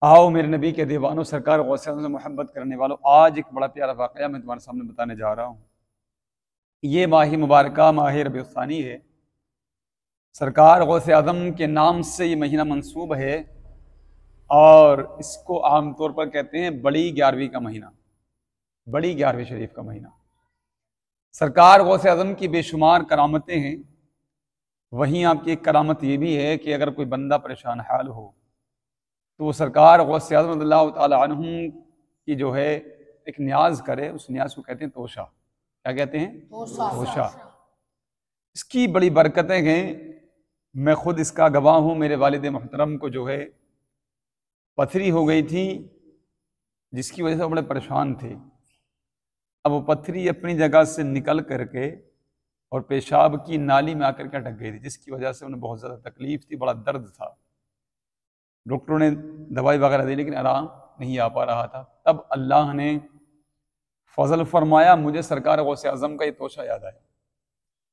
आओ मेरे नबी के दीवानों, सरकार गौसे आज़म से मोहब्बत करने वालों, आज एक बड़ा प्यारा वाक़या मैं तुम्हारे सामने बताने जा रहा हूँ। ये माही मुबारका माह रबीउल सानी है। सरकार गौसे आज़म के नाम से ये महीना मंसूब है और इसको आमतौर पर कहते हैं बड़ी 11वीं का महीना, बड़ी 11वीं शरीफ का महीना। सरकार गौसे आज़म की बेशुमार करामतें हैं। वहीं आपकी एक करामत ये भी है कि अगर कोई बंदा परेशान हाल हो तो वो सरकार गौसे आज़म रज़ियल्लाहु ताला अन्हु की जो है एक न्याज करे। उस न्याज को कहते हैं तोशा। क्या कहते हैं? तोशा। इसकी बड़ी बरकतें हैं। मैं खुद इसका गवाह हूँ। मेरे वालिद मोहतरम को जो है पथरी हो गई थी, जिसकी वजह से वो बड़े परेशान थे। अब वो पथरी अपनी जगह से निकल करके और पेशाब की नाली में आकर के अटक गई थी, जिसकी वजह से उन्हें बहुत ज़्यादा तकलीफ थी, बड़ा दर्द था। डॉक्टरों ने दवाई वगैरह दी लेकिन आराम नहीं आ पा रहा था। तब अल्लाह ने फजल फरमाया, मुझे सरकार गौसे आज़म का ये तोशा याद आया,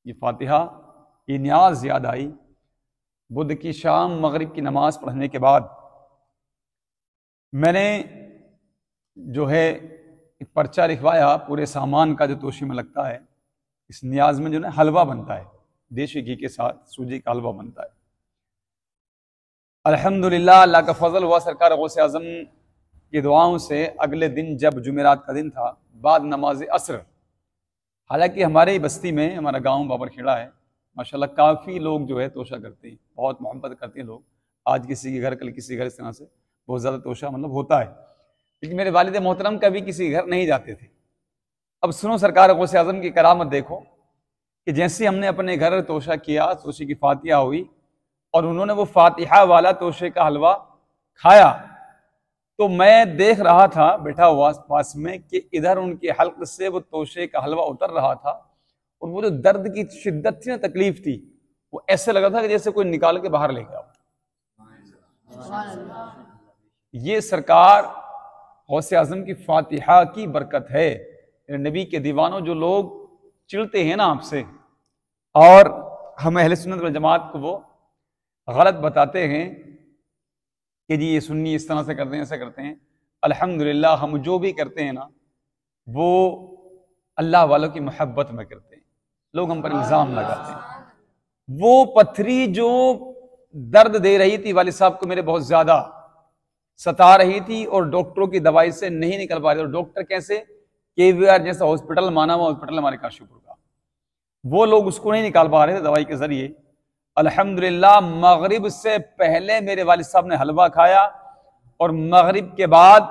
ये फातिहा, ये न्याज याद आई। बुध की शाम मगरिब की नमाज पढ़ने के बाद मैंने जो है एक पर्चा लिखवाया पूरे सामान का जो तोशे में लगता है। इस न्याज में जो है हलवा बनता है, देशी घी के साथ सूजी का हलवा बनता है। अल्हम्दुलिल्लाह, अल्लाह का फजल हुआ, सरकार गौसे आज़म की दुआओं से अगले दिन जब जुमेरात का दिन था, बाद नमाज असर, हालांकि हमारे बस्ती में, हमारा गांव बाबरखेड़ा है, माशाल्लाह काफ़ी लोग जो है तोशा करते हैं, बहुत मोहब्बत करते हैं लोग। आज किसी के घर, कल किसी के घर, इस तरह से बहुत ज़्यादा तोशा मतलब होता है। लेकिन मेरे वालिद मोहतरम कभी किसी के घर नहीं जाते थे। अब सुनो सरकार गौसे आज़म की करामत देखो कि जैसे हमने अपने घर तोशा किया, तोशे की फातिहा हुई और उन्होंने वो फातिहा वाला तोशे का हलवा खाया, तो मैं देख रहा था बैठा हुआ पास में कि इधर उनके हल्क से वो तोशे का हलवा उतर रहा था और वो जो दर्द की शिद्दत थी ना, तकलीफ थी, वो ऐसे लगा था कि जैसे कोई निकाल के बाहर ले गया। ये सरकार गौसे आज़म की फातिहा की बरकत है। नबी के दीवानों, जो लोग चिढ़ते हैं ना आपसे और हम अहले सुन्नत वल जमात को वो गलत बताते हैं कि जी ये सुन्नी इस तरह से करते हैं, ऐसा करते हैं, अल्हम्दुलिल्लाह हम जो भी करते हैं ना वो अल्लाह वालों की मोहब्बत में करते हैं। लोग हम पर इल्ज़ाम लगाते हैं। वो पथरी जो दर्द दे रही थी वालिद साहब को, मेरे बहुत ज़्यादा सता रही थी और डॉक्टरों की दवाई से नहीं निकल पा रही। और डॉक्टर कैसे? KVR जैसा हॉस्पिटल, माना हुआ हॉस्पिटल हमारे काशीपुर का, वो लोग उसको नहीं निकाल पा रहे थे दवाई के जरिए। अल्हम्दुलिल्लाह, मगरिब से पहले मेरे वालिद साहब ने हलवा खाया और मगरिब के बाद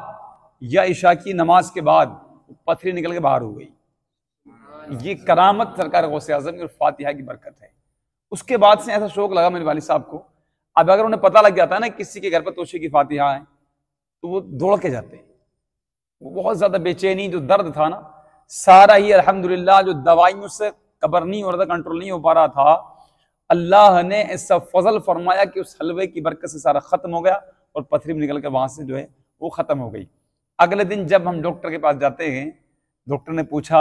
या इशा की नमाज के बाद पथरी निकल के बाहर हो गई। ये करामत सरकार गौसे आज़म की फातिहा की बरकत है। उसके बाद से ऐसा शौक लगा मेरे वालिद साहब को। अब अगर उन्हें पता लग जाता है ना किसी के घर पर तोशे की फातिहा है तो वो दौड़ के जाते हैं। वो बहुत ज्यादा बेचैनी, जो दर्द था ना, सारा ही अल्हम्दुलिल्लाह जो दवाइयों से कबर नहीं हो रहा था, कंट्रोल नहीं हो पा रहा था, अल्लाह ने ऐसा फजल फरमाया कि उस हलवे की बरकत से सारा खत्म हो गया और पथरी निकल कर वहां से जो है वो खत्म हो गई। अगले दिन जब हम डॉक्टर के पास जाते हैं, डॉक्टर ने पूछा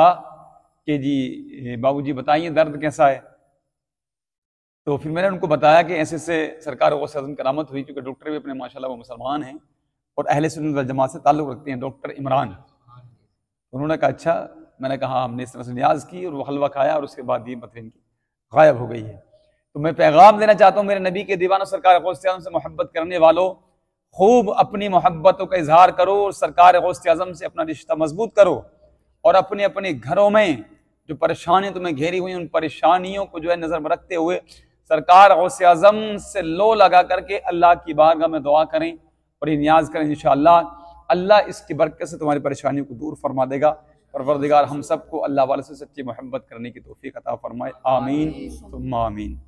कि जी बाबूजी बताइए दर्द कैसा है। तो फिर मैंने उनको बताया कि ऐसे से सरकार गौसे आज़म करामत हुई, क्योंकि डॉक्टर भी अपने माशाल्लाह वो मुसलमान हैं और अहले सुन्नत वल जमात से ताल्लुक़ रखते हैं, डॉक्टर इमरान। उन्होंने कहा अच्छा। मैंने कहा हमने इस तरह से न्याज की और वो हलवा खाया और उसके बाद ये पथरी इनकी गायब हो गई है। तो मैं पैगाम देना चाहता हूँ मेरे नबी के दीवानों, सरकार गौसे आज़म से मोहब्बत करने वालों, खूब अपनी मोहब्बतों का इजहार करो और सरकार गौसे आज़म से अपना रिश्ता मजबूत करो और अपने अपने घरों में जो परेशानियां तुम्हें घेरी हुई उन परेशानियों को जो है नजर में रखते हुए सरकार गौसे आज़म से लो लगा करके अल्लाह की बारगाह में दुआ करें और ये न्याज करें। इंशाअल्लाह अल्लाह इसकी बरकत से तुम्हारी परेशानियों को दूर फरमा देगा। परवरदिगार हम सबको अल्लाह वाले से सच्ची मोहब्बत करने की तौफीक अता फरमाए। आमीन सुम्मा आमीन।